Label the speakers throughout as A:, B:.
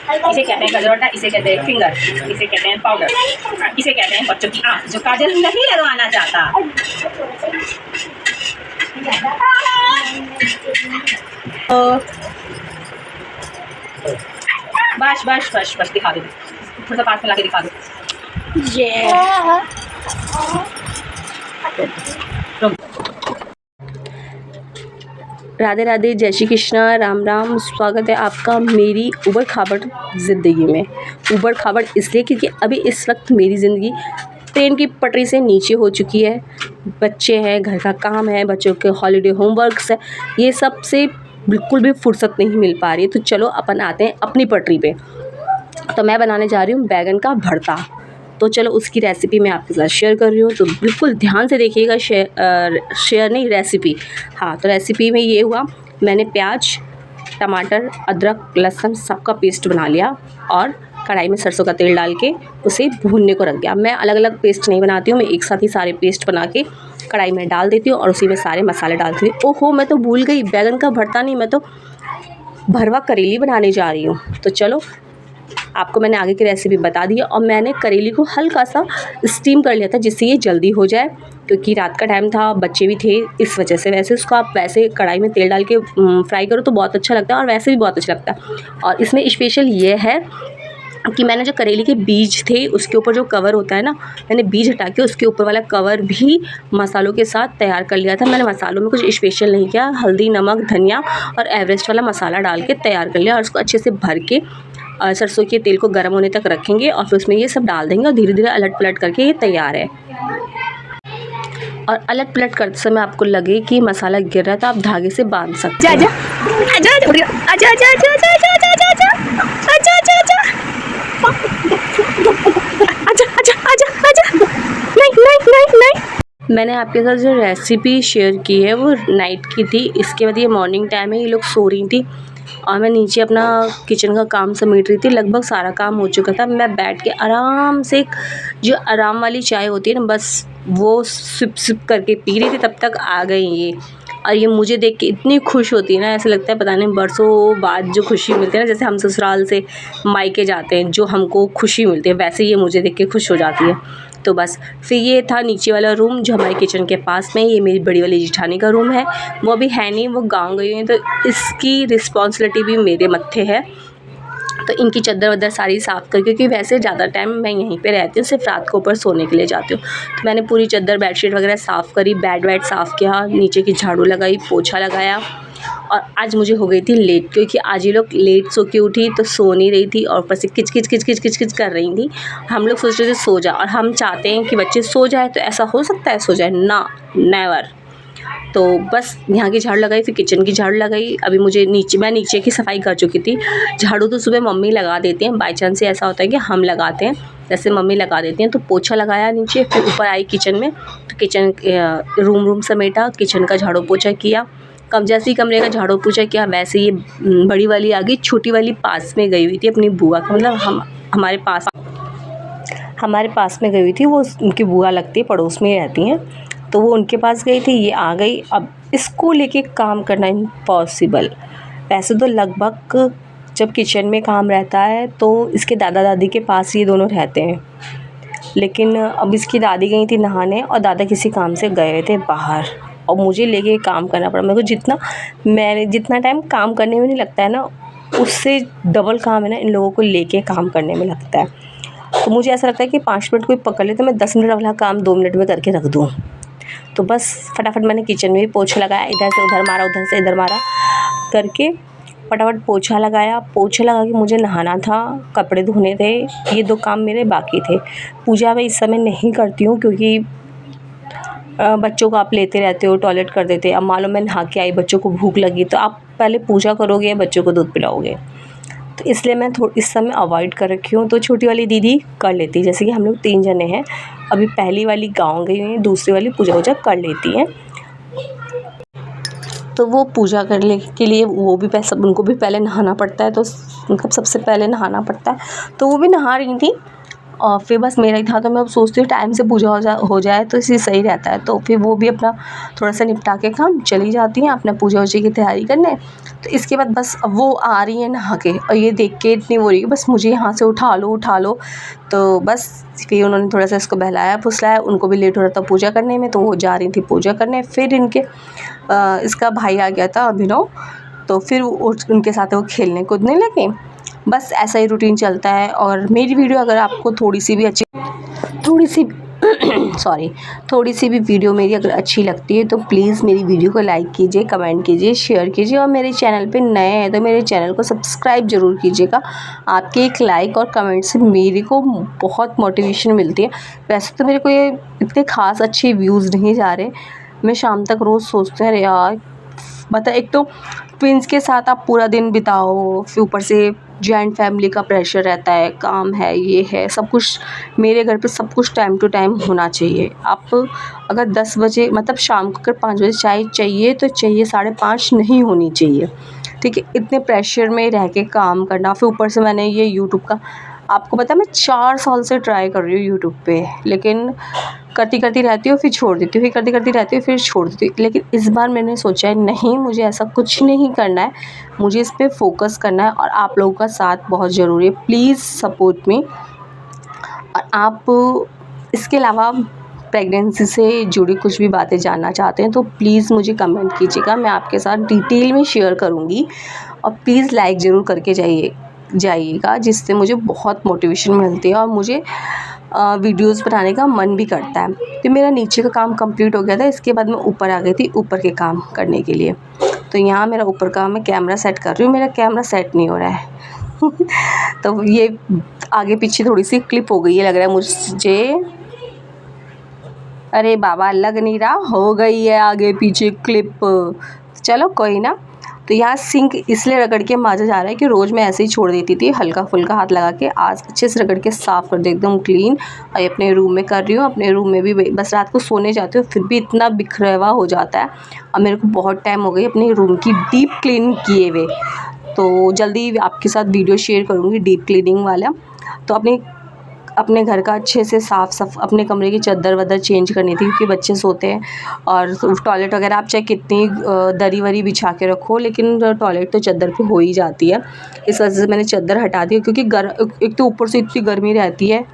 A: इसे कहते हैं गजरोटा, इसे कहते हैं फिंगर, इसे कहते हैं पाउडर, इसे कहते हैं बच्चों की आँख जो काजल नहीं लगवाना चाहता। तो बस बस बस बस दिखा दो, थोड़ा सा पास में लाके दिखा दो।
B: राधे राधे, जय श्री कृष्णा, राम राम। स्वागत है आपका मेरी उबड़ खाबड़ ज़िंदगी में। उबड़ खाबड़ इसलिए क्योंकि अभी इस वक्त मेरी ज़िंदगी ट्रेन की पटरी से नीचे हो चुकी है। बच्चे हैं, घर का काम है, बच्चों के हॉलीडे होमवर्क्स है, ये सब से बिल्कुल भी फुर्सत नहीं मिल पा रही है। तो चलो अपन आते हैं अपनी पटरी पे। तो मैं बनाने जा रही हूँ बैगन का भरता। तो चलो उसकी रेसिपी मैं आपके साथ शेयर कर रही हूँ, तो बिल्कुल ध्यान से देखिएगा। शेयर नहीं, रेसिपी। हाँ, तो रेसिपी में ये हुआ, मैंने प्याज, टमाटर, अदरक, लहसुन सबका पेस्ट बना लिया और कढ़ाई में सरसों का तेल डाल के उसे भूनने को रख दिया। मैं अलग अलग पेस्ट नहीं बनाती हूँ, मैं एक साथ ही सारे पेस्ट बना के कढ़ाई में डाल देती हूँ और उसी में सारे मसाले डालती हूँ। ओहो, मैं तो भूल गई, बैगन का भरता नहीं, मैं तो भरवा करेली बनाने जा रही हूँ। तो चलो, आपको मैंने आगे की रेसिपी बता दी है। और मैंने करेली को हल्का सा स्टीम कर लिया था जिससे ये जल्दी हो जाए, क्योंकि रात का टाइम था, बच्चे भी थे, इस वजह से। वैसे उसको आप वैसे कढ़ाई में तेल डाल के फ्राई करो तो बहुत अच्छा लगता है, और वैसे भी बहुत अच्छा लगता है। और इसमें स्पेशल ये है कि मैंने जो करेली के बीज थे उसके ऊपर जो कवर होता है ना, मैंने बीज हटा के उसके ऊपर वाला कवर भी मसालों के साथ तैयार कर लिया था। मैंने मसालों में कुछ स्पेशल नहीं किया, हल्दी, नमक, धनिया और एवरेस्ट वाला मसाला डाल के तैयार कर लिया और उसको अच्छे से भर के सरसों के तेल को गर्म होने तक रखेंगे और फिर उसमें ये सब डाल देंगे और धीरे धीरे अलट पलट करके ये तैयार है। और अलट पलट करते समय आपको लगे कि मसाला गिर रहा है तो आप धागे से बांध सकते हैं। मैंने आपके साथ जो रेसिपी शेयर की है वो नाइट की थी, इसके बाद ये मॉर्निंग टाइम है, ये लोग सो रही थी और मैं नीचे अपना किचन का काम समेट रही थी। लगभग सारा काम हो चुका था। मैं बैठ के आराम से जो आराम वाली चाय होती है ना, बस वो सिप सिप करके पी रही थी, तब तक आ गई ये। और ये मुझे देख के इतनी खुश होती है ना, ऐसा लगता है पता नहीं बरसों बाद जो खुशी मिलती है ना, जैसे हम ससुराल से मायके जाते हैं जो हमको खुशी मिलती है, वैसे ये मुझे देख के खुश हो जाती है। तो बस फिर ये था नीचे वाला रूम जो हमारे किचन के पास में, ये मेरी बड़ी वाली जेठानी का रूम है। वो अभी है नहीं, वो गाँव गई हैं, तो इसकी रिस्पॉन्सिबिलिटी भी मेरे मत्थे है। तो इनकी चद्दर वद्दर सारी साफ़ कर, क्योंकि वैसे ज़्यादा टाइम मैं यहीं पे रहती हूँ, सिर्फ रात को ऊपर सोने के लिए जाती हूँ। तो मैंने पूरी चद्दर बेडशीट वगैरह साफ़ करी, बेड वेड साफ़ किया, नीचे की झाड़ू लगाई, पोछा लगाया। और आज मुझे हो गई थी लेट, क्योंकि आज ये लोग लेट सो के उठी तो सो नहीं रही थी और ऊपर से किच किच किच किच किच किच कर रही थी। हम लोग सोच रहे थे सो जा, और हम चाहते हैं कि बच्चे सो जाए, तो ऐसा हो सकता है सो जाए ना, नेवर। तो बस यहाँ की झाड़ू लगाई, फिर किचन की झाड़ू लगाई। अभी मुझे मैं नीचे की सफाई कर चुकी थी। झाड़ू तो सुबह मम्मी लगा देती हैं, बाई चांस से ऐसा होता है कि हम लगाते हैं, जैसे मम्मी लगा देती हैं। तो पोछा लगाया नीचे, फिर ऊपर आई किचन में, तो किचन रूम समेटा, किचन का झाड़ू पोछा किया। जैसे ही कमरे का झाड़ू पोछा किया, वैसे ये बड़ी वाली आ गई, छोटी वाली पास में गई हुई थी अपनी बुआ का, मतलब हमारे पास में गई हुई थी। वो उनकी बुआ लगती है, पड़ोस में ही रहती हैं, तो वो उनके पास गई थी, ये आ गई। अब इसको लेके काम करना इम्पॉसिबल। वैसे तो लगभग जब किचन में काम रहता है तो इसके दादा दादी के पास ये दोनों रहते हैं, लेकिन अब इसकी दादी गई थी नहाने और दादा किसी काम से गए थे बाहर, और मुझे लेके काम करना पड़ा। मेरे को जितना टाइम काम करने में नहीं लगता है ना, उससे डबल काम है ना इन लोगों को लेके काम करने में लगता है। तो मुझे ऐसा लगता है कि 5 मिनट कोई पकड़ ले तो मैं 10 मिनट वाला काम 2 मिनट में करके रख दूँ। तो बस फटाफट मैंने किचन में भी पोछा लगाया, इधर से उधर मारा, उधर से इधर मारा करके फटाफट पोछा लगाया। पोछा लगा के मुझे नहाना था, कपड़े धोने थे, ये 2 काम मेरे बाकी थे। पूजा मैं इस समय नहीं करती हूँ, क्योंकि बच्चों को आप लेते रहते हो, टॉयलेट कर देते। अब मान लो मैं नहा के आई, बच्चों को भूख लगी, तो आप पहले पूजा करोगे, बच्चों को दूध पिलाओगे, तो इसलिए मैं इस समय अवॉइड कर रखी हूँ। तो छोटी वाली दीदी कर लेती, जैसे कि हम लोग 3 जने हैं। अभी पहली वाली गाँव गई हुई है, दूसरी वाली पूजा वूजा कर लेती हैं। तो वो पूजा करने के लिए वो भी उनको भी पहले नहाना पड़ता है, तो मतलब सबसे पहले नहाना पड़ता है। तो वो भी नहा रही थी और फिर बस मेरा ही था, तो मैं अब सोचती हूँ टाइम से पूजा हो जाए तो इसी सही रहता है। तो फिर वो भी अपना थोड़ा सा निपटा के काम चली जाती हैं अपना पूजा वूजा की तैयारी करने। तो इसके बाद बस अब वो आ रही है नहा के, और ये देख के इतनी वो रही है बस मुझे यहाँ से उठा लो। तो बस फिर उन्होंने थोड़ा सा इसको बहलाया फुसलाया, उनको भी लेट हो रहा था पूजा करने में, तो वो जा रही थी पूजा करने। फिर इसका भाई आ गया था अभिनव, तो फिर उनके साथ वो खेलने कूदने लगे। बस ऐसा ही रूटीन चलता है। और मेरी वीडियो अगर आपको थोड़ी सी भी वीडियो मेरी अगर अच्छी लगती है तो प्लीज़ मेरी वीडियो को लाइक कीजिए, कमेंट कीजिए, शेयर कीजिए, और मेरे चैनल पे नए हैं तो मेरे चैनल को सब्सक्राइब ज़रूर कीजिएगा। आपके एक लाइक और कमेंट से मेरे को बहुत मोटिवेशन मिलती है। वैसे तो मेरे को ये इतने ख़ास अच्छे व्यूज़ नहीं जा रहे, मैं शाम तक रोज़ सोचते हैं अरे यार, मतलब एक तो ट्विंस के साथ आप पूरा दिन बिताओ, फिर ऊपर से जॉइंट फैमिली का प्रेशर रहता है, काम है, ये है, सब कुछ मेरे घर पे सब कुछ टाइम टू टाइम होना चाहिए। आप अगर 10 बजे मतलब शाम को अगर 5 बजे चाय चाहिए तो चाहिए, 5:30 नहीं होनी चाहिए, ठीक है। इतने प्रेशर में रह के काम करना, फिर ऊपर से मैंने ये यूट्यूब का, आपको पता है मैं 4 साल से ट्राई कर रही हूँ यूट्यूब पे, लेकिन करती रहती हूँ, फिर छोड़ देती हूँ, फिर करती रहती हूँ, फिर छोड़ देती हूँ। लेकिन इस बार मैंने सोचा है नहीं, मुझे ऐसा कुछ नहीं करना है, मुझे इस पे फोकस करना है, और आप लोगों का साथ बहुत ज़रूरी है। Please support me. और आप इसके अलावा प्रेगनेंसी से जुड़ी कुछ भी बातें जानना चाहते हैं तो प्लीज़ मुझे कमेंट कीजिएगा, मैं आपके साथ डिटेल में शेयर करूँगी। और प्लीज़ लाइक ज़रूर करके जाइएगा, जिससे मुझे बहुत मोटिवेशन मिलती है और मुझे वीडियोस बनाने का मन भी करता है। तो मेरा नीचे का काम कंप्लीट हो गया था, इसके बाद मैं ऊपर आ गई थी ऊपर के काम करने के लिए। तो यहाँ मेरा ऊपर का मैं कैमरा सेट कर रही हूँ, मेरा कैमरा सेट नहीं हो रहा है तो ये आगे पीछे थोड़ी सी क्लिप हो गई है लग रहा है मुझे। अरे बाबा, लग नहीं रहा, हो गई है आगे पीछे क्लिप, चलो कोई ना। तो यहाँ सिंक इसलिए रगड़ के मांजा जा रहा है कि रोज़ मैं ऐसे ही छोड़ देती थी हल्का फुल्का हाथ लगा के, आज अच्छे से रगड़ के साफ़ कर देती हूँ क्लीन। और अपने रूम में कर रही हूँ, अपने रूम में भी बस रात को सोने जाती हूँ फिर भी इतना बिखरा हुआ हो जाता है। और मेरे को बहुत टाइम हो गई अपने रूम की डीप क्लीन किए हुए, तो जल्दी आपके साथ वीडियो शेयर करूँगी डीप क्लीनिंग वाला। तो अपने घर का अच्छे से अपने कमरे की चादर वदर चेंज करनी थी क्योंकि बच्चे सोते हैं। और टॉयलेट वगैरह आप चाहे कितनी दरी वरी बिछा के रखो, लेकिन टॉयलेट तो चादर पे हो ही जाती है। इस वजह से मैंने चादर हटा दी, क्योंकि एक तो ऊपर से इतनी गर्मी रहती है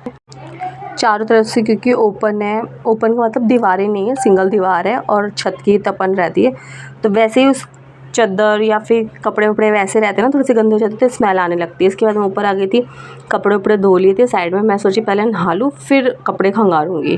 B: चारों तरफ से, क्योंकि ओपन का मतलब दीवारें नहीं है, सिंगल दीवार है और छत की तपन रहती है। तो वैसे ही उस चादर या फिर कपड़े वपड़े वैसे रहते हैं ना, थोड़े से गंदे हो जाते थे, स्मेल आने लगती है। इसके बाद मैं ऊपर आ गई थी, कपड़े वपड़े धो लिए थे साइड में, मैं सोची पहले नहा लूँ फिर कपड़े खंगारूँगी।